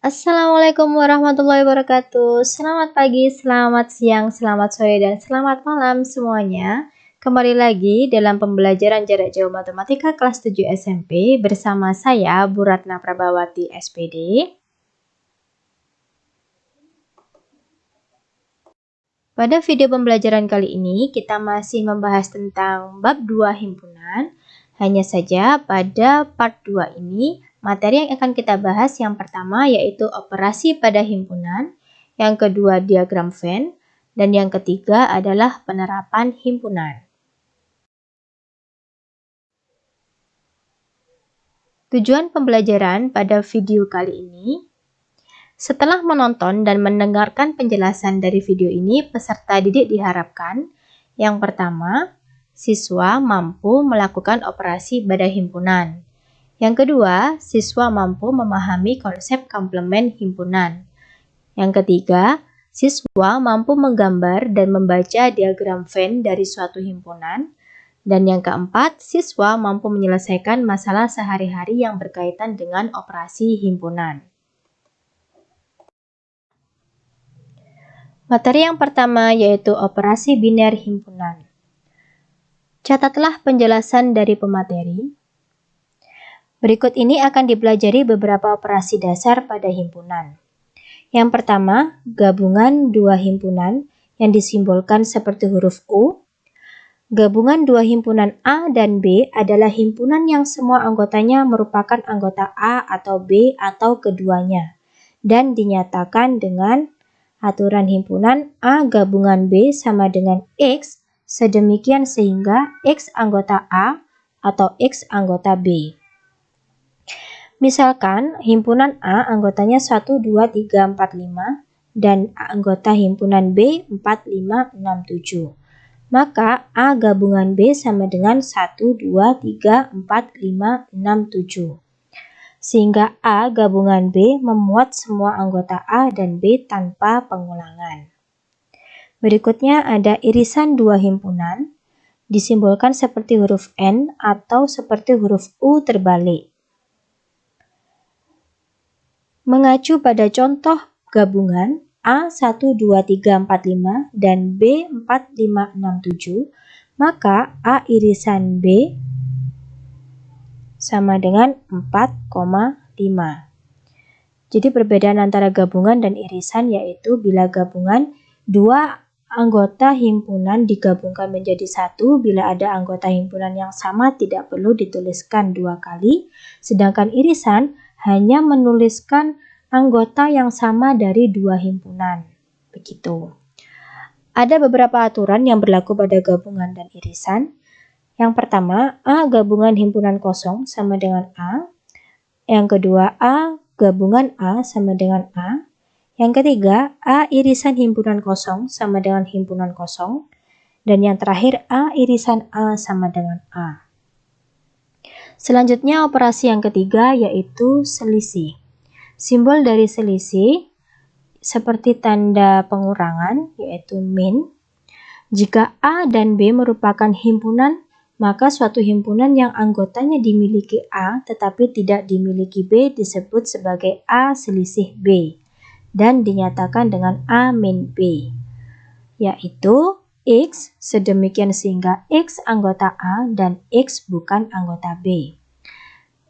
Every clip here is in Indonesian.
Assalamualaikum warahmatullahi wabarakatuh. Selamat pagi, selamat siang, selamat sore, dan selamat malam semuanya. Kembali lagi dalam pembelajaran jarak jauh matematika kelas 7 SMP bersama saya Bu Ratna Prabawati SPD. Pada video pembelajaran kali ini kita masih membahas tentang bab 2 himpunan. Hanya saja pada part 2 ini materi yang akan kita bahas yang pertama yaitu operasi pada himpunan, yang kedua diagram Venn, dan yang ketiga adalah penerapan himpunan. Tujuan pembelajaran pada video kali ini, setelah menonton dan mendengarkan penjelasan dari video ini, peserta didik diharapkan yang pertama, siswa mampu melakukan operasi pada himpunan. Yang kedua, siswa mampu memahami konsep komplement himpunan. Yang ketiga, siswa mampu menggambar dan membaca diagram Venn dari suatu himpunan. Dan yang keempat, siswa mampu menyelesaikan masalah sehari-hari yang berkaitan dengan operasi himpunan. Materi yang pertama yaitu operasi biner himpunan. Catatlah penjelasan dari pemateri. Berikut ini akan dipelajari beberapa operasi dasar pada himpunan. Yang pertama, gabungan dua himpunan yang disimbolkan seperti huruf U. Gabungan dua himpunan A dan B adalah himpunan yang semua anggotanya merupakan anggota A atau B atau keduanya, dan dinyatakan dengan aturan himpunan A gabungan B sama dengan X, sedemikian sehingga X anggota A atau X anggota B. Misalkan himpunan A anggotanya 1, 2, 3, 4, 5 dan anggota himpunan B 4, 5, 6, 7. Maka A gabungan B sama dengan 1, 2, 3, 4, 5, 6, 7. Sehingga A gabungan B memuat semua anggota A dan B tanpa pengulangan. Berikutnya ada irisan dua himpunan, disimbolkan seperti huruf N atau seperti huruf U terbalik. Mengacu pada contoh gabungan A 1, 2, 3, 4, 5 dan B 4, 5, 6, 7, maka A irisan B sama dengan 4,5. Jadi perbedaan antara gabungan dan irisan yaitu bila gabungan dua anggota himpunan digabungkan menjadi satu, bila ada anggota himpunan yang sama tidak perlu dituliskan dua kali, sedangkan irisan hanya menuliskan anggota yang sama dari dua himpunan. Begitu. Ada beberapa aturan yang berlaku pada gabungan dan irisan. Yang pertama, A gabungan himpunan kosong sama dengan A. Yang kedua, A gabungan A sama dengan A. Yang ketiga, A irisan himpunan kosong sama dengan himpunan kosong. Dan yang terakhir, A irisan A sama dengan A. Selanjutnya operasi yang ketiga yaitu selisih. Simbol dari selisih seperti tanda pengurangan yaitu min. Jika A dan B merupakan himpunan, maka suatu himpunan yang anggotanya dimiliki A tetapi tidak dimiliki B disebut sebagai A selisih B dan dinyatakan dengan A min B, yaitu X sedemikian sehingga X anggota A dan X bukan anggota B.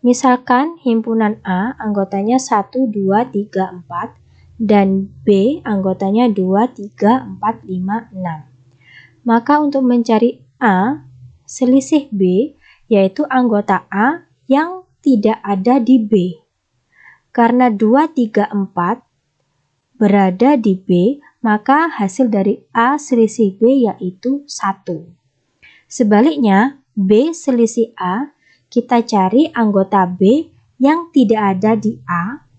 Misalkan himpunan A anggotanya 1, 2, 3, 4 dan B anggotanya 2, 3, 4, 5, 6. Maka untuk mencari A selisih B yaitu anggota A yang tidak ada di B. Karena 2, 3, 4 berada di B, maka hasil dari A selisih B yaitu 1. Sebaliknya, B selisih A, kita cari anggota B yang tidak ada di A.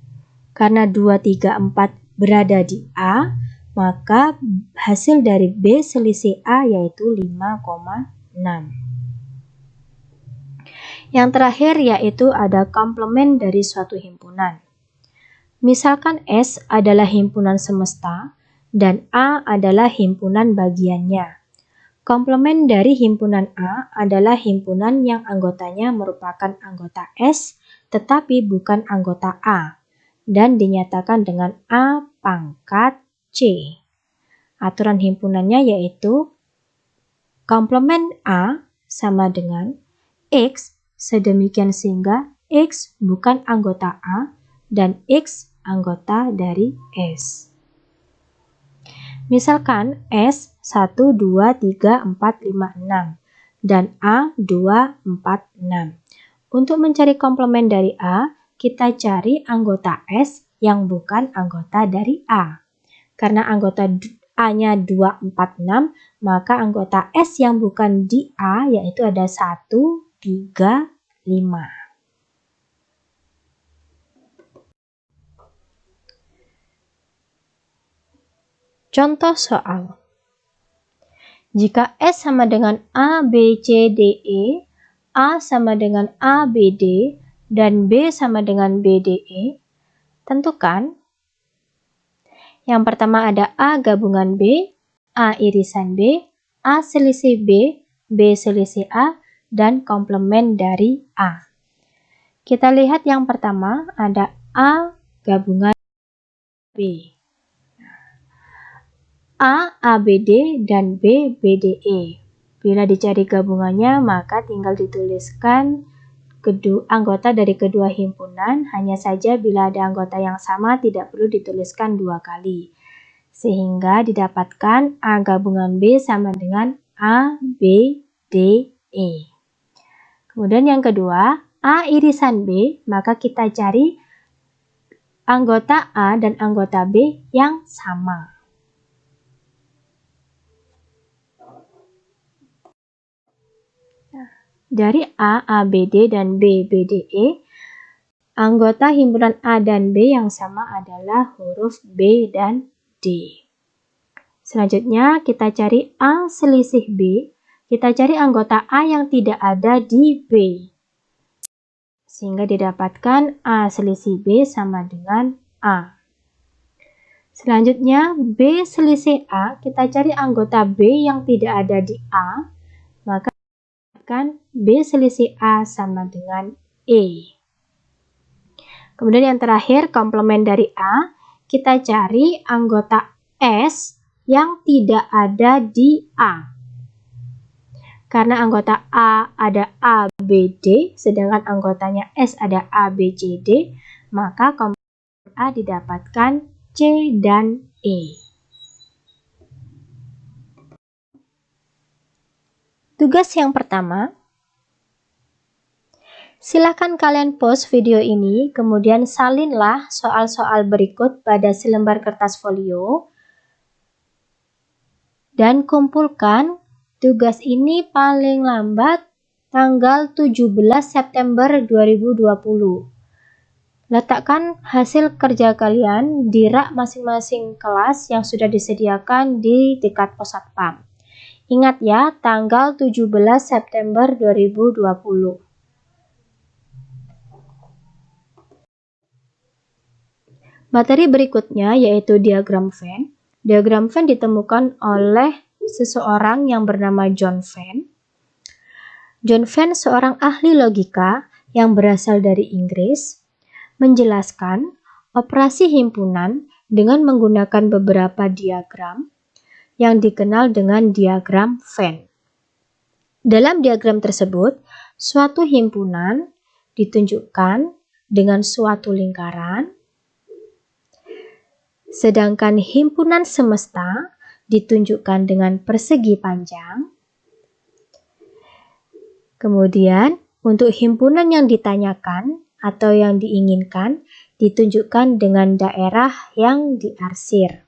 Karena 2, 3, 4 berada di A, maka hasil dari B selisih A yaitu 5,6. Yang terakhir yaitu ada komplement dari suatu himpunan. Misalkan S adalah himpunan semesta dan A adalah himpunan bagiannya. Komplement dari himpunan A adalah himpunan yang anggotanya merupakan anggota S tetapi bukan anggota A. dan dinyatakan dengan A pangkat C. Aturan himpunannya yaitu komplement A sama dengan X sedemikian sehingga X bukan anggota A dan X anggota dari S. Misalkan S 1, 2, 3, 4, 5, 6 dan A 2, 4, 6. Untuk mencari komplement dari A, kita cari anggota S yang bukan anggota dari A. Karena anggota A-nya 2, 4, 6, maka anggota S yang bukan di A yaitu ada 1, 3, 5. Contoh soal. Jika S sama dengan A, B, C, D, E, A sama dengan A, B, D, dan B sama dengan B, D, E, tentukan. Yang pertama ada A gabungan B, A irisan B, A selisih B, B selisih A, dan komplement dari A. Kita lihat yang pertama ada A gabungan B. A, ABD, dan B, BDE. Bila dicari gabungannya, maka tinggal dituliskan anggota dari kedua himpunan, hanya saja bila ada anggota yang sama tidak perlu dituliskan dua kali. Sehingga didapatkan A gabungan B sama dengan A, B, D, E. Kemudian yang kedua, A irisan B, maka kita cari anggota A dan anggota B yang sama. Dari A, ABD, dan B, BDE, anggota himpunan A dan B yang sama adalah huruf B dan D. Selanjutnya kita cari A selisih B, kita cari anggota A yang tidak ada di B. Sehingga didapatkan A selisih B sama dengan A. Selanjutnya B selisih A, kita cari anggota B yang tidak ada di A, maka B selisih A sama dengan E. Kemudian yang terakhir, komplement dari A, kita cari anggota S yang tidak ada di A. Karena anggota A ada A, B, D, sedangkan anggotanya S ada A, B, C, D, maka komplement A didapatkan C dan E. Tugas yang pertama, silakan kalian pause video ini, kemudian salinlah soal-soal berikut pada selembar kertas folio, dan kumpulkan tugas ini paling lambat tanggal 17 September 2020. Letakkan hasil kerja kalian di rak masing-masing kelas yang sudah disediakan di dekat pos satpam. Ingat ya, tanggal 17 September 2020. Materi berikutnya yaitu diagram Venn. Diagram Venn ditemukan oleh seseorang yang bernama John Venn. John Venn seorang ahli logika yang berasal dari Inggris, menjelaskan operasi himpunan dengan menggunakan beberapa diagram yang dikenal dengan diagram Venn. Dalam diagram tersebut, suatu himpunan ditunjukkan dengan suatu lingkaran, sedangkan himpunan semesta ditunjukkan dengan persegi panjang. Kemudian, untuk himpunan yang ditanyakan atau yang diinginkan ditunjukkan dengan daerah yang diarsir.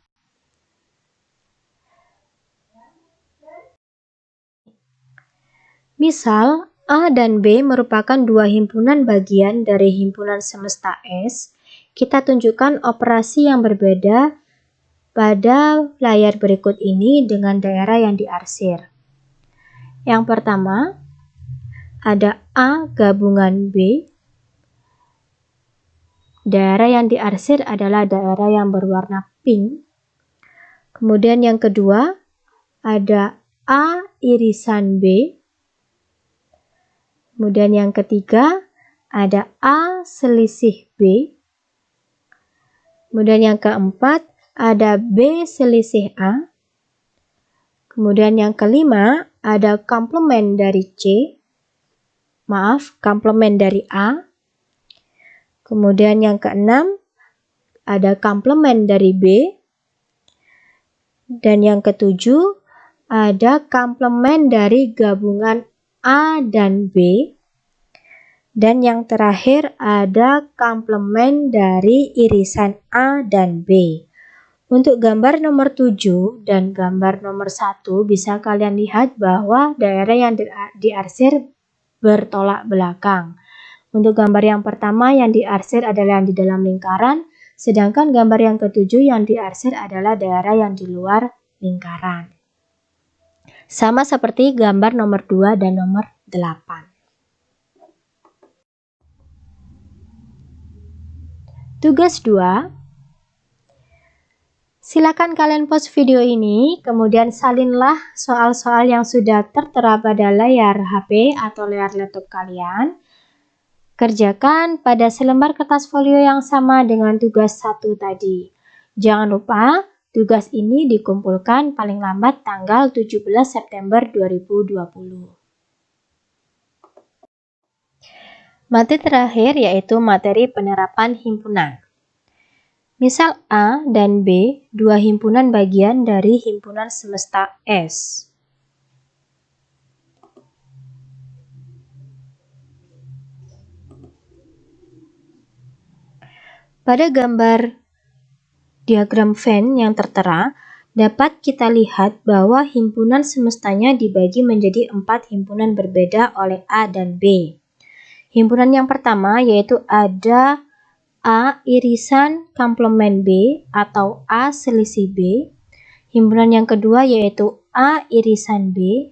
Misal, A dan B merupakan dua himpunan bagian dari himpunan semesta S. Kita tunjukkan operasi yang berbeda pada layar berikut ini dengan daerah yang diarsir. Yang pertama, ada A gabungan B. Daerah yang diarsir adalah daerah yang berwarna pink. Kemudian yang kedua, ada A irisan B. Kemudian yang ketiga, ada A selisih B. Kemudian yang keempat, ada B selisih A. Kemudian yang kelima, ada komplement dari komplement dari A. Kemudian yang keenam, ada komplement dari B. Dan yang ketujuh, ada komplement dari gabungan A dan B. Dan yang terakhir ada komplement dari irisan A dan B. Untuk gambar nomor 7 dan gambar nomor 1 bisa kalian lihat bahwa daerah yang diarsir bertolak belakang. Untuk gambar yang pertama yang diarsir adalah yang di dalam lingkaran, sedangkan gambar yang ketujuh yang diarsir adalah daerah yang di luar lingkaran. Sama seperti gambar nomor 2 dan nomor 8. Tugas 2. Silakan kalian pause video ini, kemudian salinlah soal-soal yang sudah tertera pada layar HP atau layar laptop kalian. Kerjakan pada selembar kertas folio yang sama dengan tugas 1 tadi. Jangan lupa, tugas ini dikumpulkan paling lambat tanggal 17 September 2020. Materi terakhir yaitu materi penerapan himpunan. Misal A dan B, dua himpunan bagian dari himpunan semesta S. Pada gambar diagram Venn yang tertera, dapat kita lihat bahwa himpunan semestanya dibagi menjadi 4 himpunan berbeda oleh A dan B. Himpunan yang pertama yaitu ada A irisan komplement B atau A selisih B. Himpunan yang kedua yaitu A irisan B.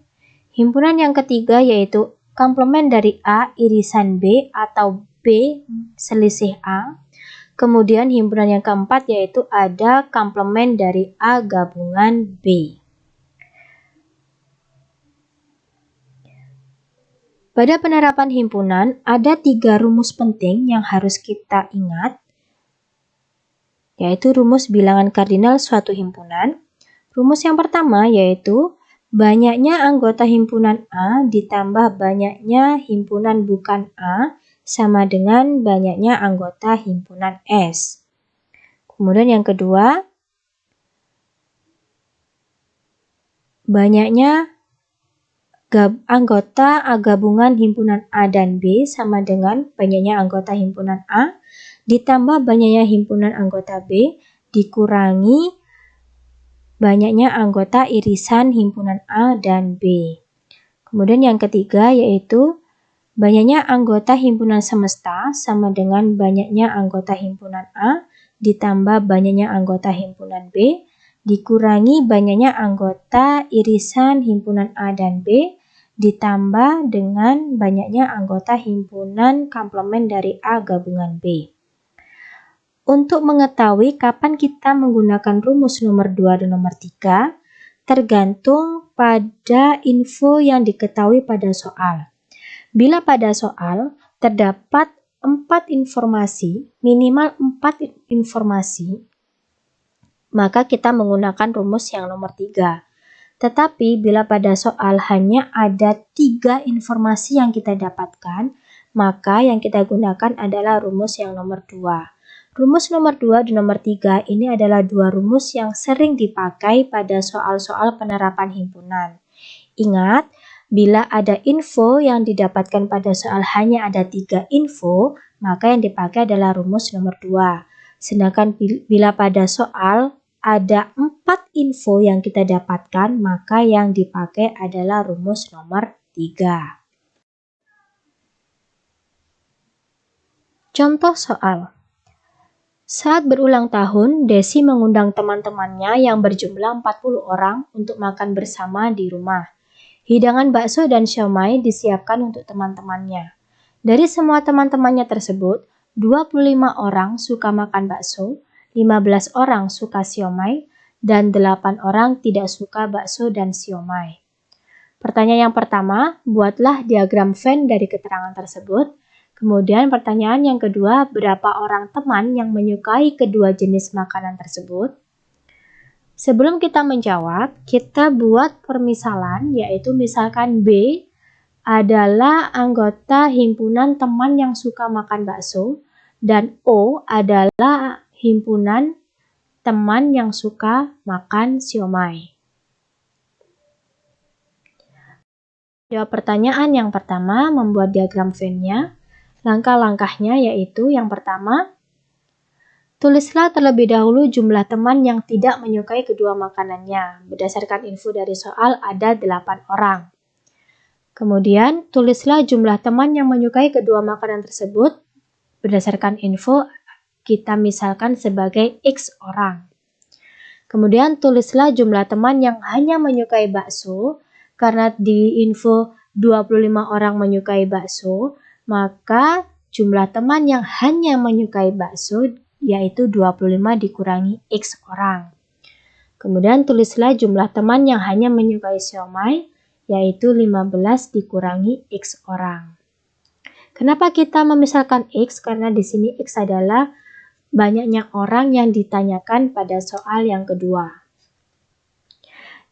Himpunan yang ketiga yaitu komplement dari A irisan B atau B selisih A. Kemudian himpunan yang keempat yaitu ada komplement dari A gabungan B. Pada penerapan himpunan, ada 3 rumus penting yang harus kita ingat, yaitu rumus bilangan kardinal suatu himpunan. Rumus yang pertama yaitu banyaknya anggota himpunan A ditambah banyaknya himpunan bukan A sama dengan banyaknya anggota himpunan S. Kemudian yang kedua, banyaknya anggota gabungan himpunan A dan B sama dengan banyaknya anggota himpunan A ditambah banyaknya himpunan anggota B dikurangi banyaknya anggota irisan himpunan A dan B. Kemudian yang ketiga yaitu banyaknya anggota himpunan semesta sama dengan banyaknya anggota himpunan A ditambah banyaknya anggota himpunan B dikurangi banyaknya anggota irisan himpunan A dan B ditambah dengan banyaknya anggota himpunan komplement dari A gabungan B. Untuk mengetahui kapan kita menggunakan rumus nomor 2 dan nomor 3, tergantung pada info yang diketahui pada soal. Bila pada soal terdapat 4 informasi, minimal 4 informasi, maka kita menggunakan rumus yang nomor 3. Tetapi bila pada soal hanya ada 3 informasi yang kita dapatkan, maka yang kita gunakan adalah rumus yang nomor 2. Rumus nomor 2 dan nomor 3 ini adalah 2 rumus yang sering dipakai pada soal-soal penerapan himpunan. Ingat, bila ada info yang didapatkan pada soal hanya ada 3 info, maka yang dipakai adalah rumus nomor 2. Sedangkan bila pada soal ada 4 info yang kita dapatkan, maka yang dipakai adalah rumus nomor 3. Contoh soal. Saat berulang tahun, Desi mengundang teman-temannya yang berjumlah 40 orang untuk makan bersama di rumah. Hidangan bakso dan siomay disiapkan untuk teman-temannya. Dari semua teman-temannya tersebut, 25 orang suka makan bakso, 15 orang suka siomay, dan 8 orang tidak suka bakso dan siomay. Pertanyaan yang pertama, buatlah diagram Venn dari keterangan tersebut. Kemudian pertanyaan yang kedua, berapa orang teman yang menyukai kedua jenis makanan tersebut? Sebelum kita menjawab, kita buat permisalan, yaitu misalkan B adalah anggota himpunan teman yang suka makan bakso, dan O adalah himpunan teman yang suka makan siomay. Jawab pertanyaan yang pertama, membuat diagram Venn-nya. Langkah-langkahnya yaitu yang pertama, tulislah terlebih dahulu jumlah teman yang tidak menyukai kedua makanannya. Berdasarkan info dari soal ada 8 orang. Kemudian, tulislah jumlah teman yang menyukai kedua makanan tersebut. Berdasarkan info, kita misalkan sebagai X orang. Kemudian, tulislah jumlah teman yang hanya menyukai bakso. Karena di info 25 orang menyukai bakso, maka jumlah teman yang hanya menyukai bakso yaitu 25 dikurangi X orang. Kemudian tulislah jumlah teman yang hanya menyukai siomay yaitu 15 dikurangi X orang. Kenapa kita memisahkan X? Karena di sini X adalah banyaknya orang yang ditanyakan pada soal yang kedua.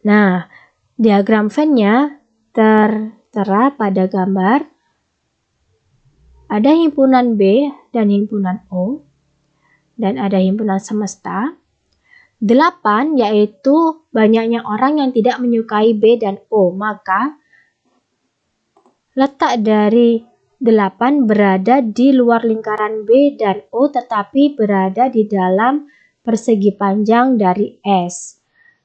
Nah, diagram Venn-nya tertera pada gambar. Ada himpunan B dan himpunan O, dan ada himpunan semesta. 8 yaitu banyaknya orang yang tidak menyukai B dan O, maka letak dari 8 berada di luar lingkaran B dan O tetapi berada di dalam persegi panjang dari S.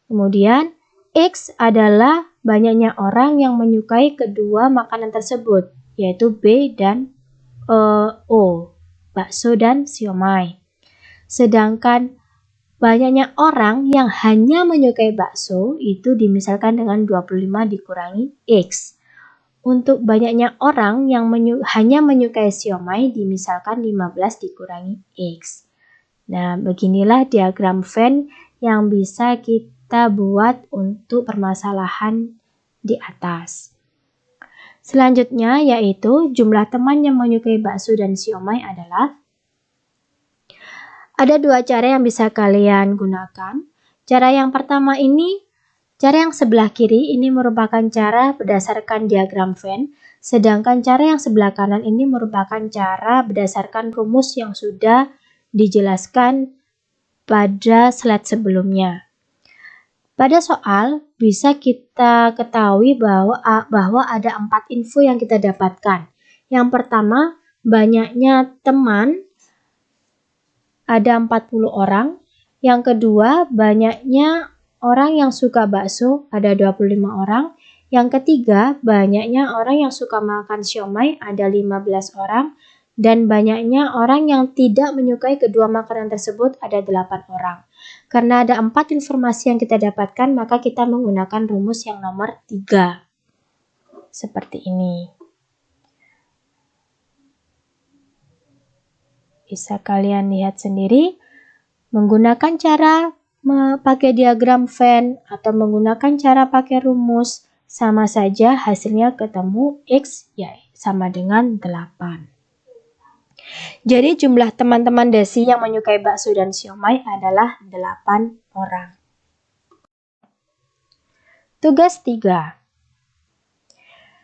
Kemudian X adalah banyaknya orang yang menyukai kedua makanan tersebut, yaitu B dan O, bakso dan siomay. Sedangkan banyaknya orang yang hanya menyukai bakso itu dimisalkan dengan 25 dikurangi X. Untuk banyaknya orang yang hanya menyukai siomay dimisalkan 15 dikurangi X. Nah, beginilah diagram Venn yang bisa kita buat untuk permasalahan di atas. Selanjutnya yaitu jumlah teman yang menyukai bakso dan siomay adalah, ada 2 cara yang bisa kalian gunakan. Cara yang pertama ini, cara yang sebelah kiri ini merupakan cara berdasarkan diagram Venn, sedangkan cara yang sebelah kanan ini merupakan cara berdasarkan rumus yang sudah dijelaskan pada slide sebelumnya. Pada soal, bisa kita ketahui bahwa ada 4 info yang kita dapatkan. Yang pertama, banyaknya teman, ada 40 orang. Yang kedua, banyaknya orang yang suka bakso, ada 25 orang. Yang ketiga, banyaknya orang yang suka makan siomay, ada 15 orang. Dan banyaknya orang yang tidak menyukai kedua makanan tersebut, ada 8 orang. Karena ada 4 informasi yang kita dapatkan, maka kita menggunakan rumus yang nomor 3. Seperti ini. Bisa kalian lihat sendiri, menggunakan cara pakai diagram Venn atau menggunakan cara pakai rumus, sama saja hasilnya ketemu X ya sama dengan 8. Jadi jumlah teman-teman Desi yang menyukai bakso dan siomay adalah 8 orang. Tugas 3.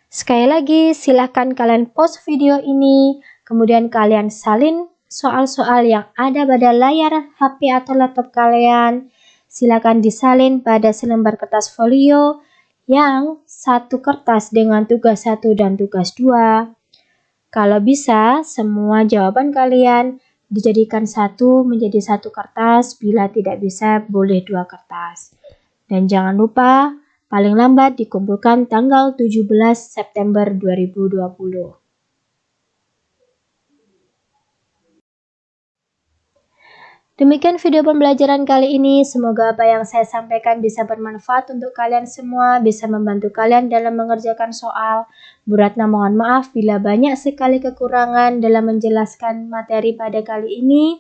Sekali lagi, silakan kalian pause video ini, kemudian kalian salin soal-soal yang ada pada layar HP atau laptop kalian. Silakan disalin pada selembar kertas folio yang satu kertas dengan tugas 1 dan tugas 2. Kalau bisa, semua jawaban kalian dijadikan menjadi satu kertas, bila tidak bisa boleh 2 kertas. Dan jangan lupa, paling lambat dikumpulkan tanggal 17 September 2020. Demikian video pembelajaran kali ini, semoga apa yang saya sampaikan bisa bermanfaat untuk kalian semua, bisa membantu kalian dalam mengerjakan soal. Bu Ratna mohon maaf bila banyak sekali kekurangan dalam menjelaskan materi pada kali ini.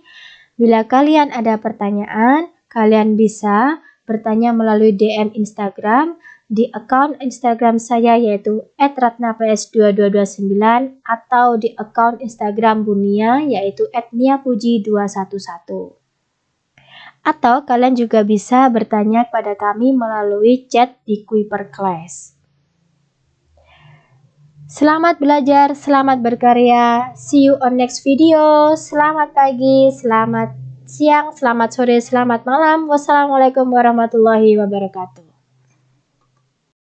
Bila kalian ada pertanyaan, kalian bisa bertanya melalui DM Instagram di akun Instagram saya yaitu @ratnaps2229 atau di akun Instagram Bunia yaitu @niapuji211. Atau kalian juga bisa bertanya kepada kami melalui chat di Kuiper Class. Selamat belajar, selamat berkarya. See you on next video. Selamat pagi, selamat siang, selamat sore, selamat malam. Wassalamualaikum warahmatullahi wabarakatuh.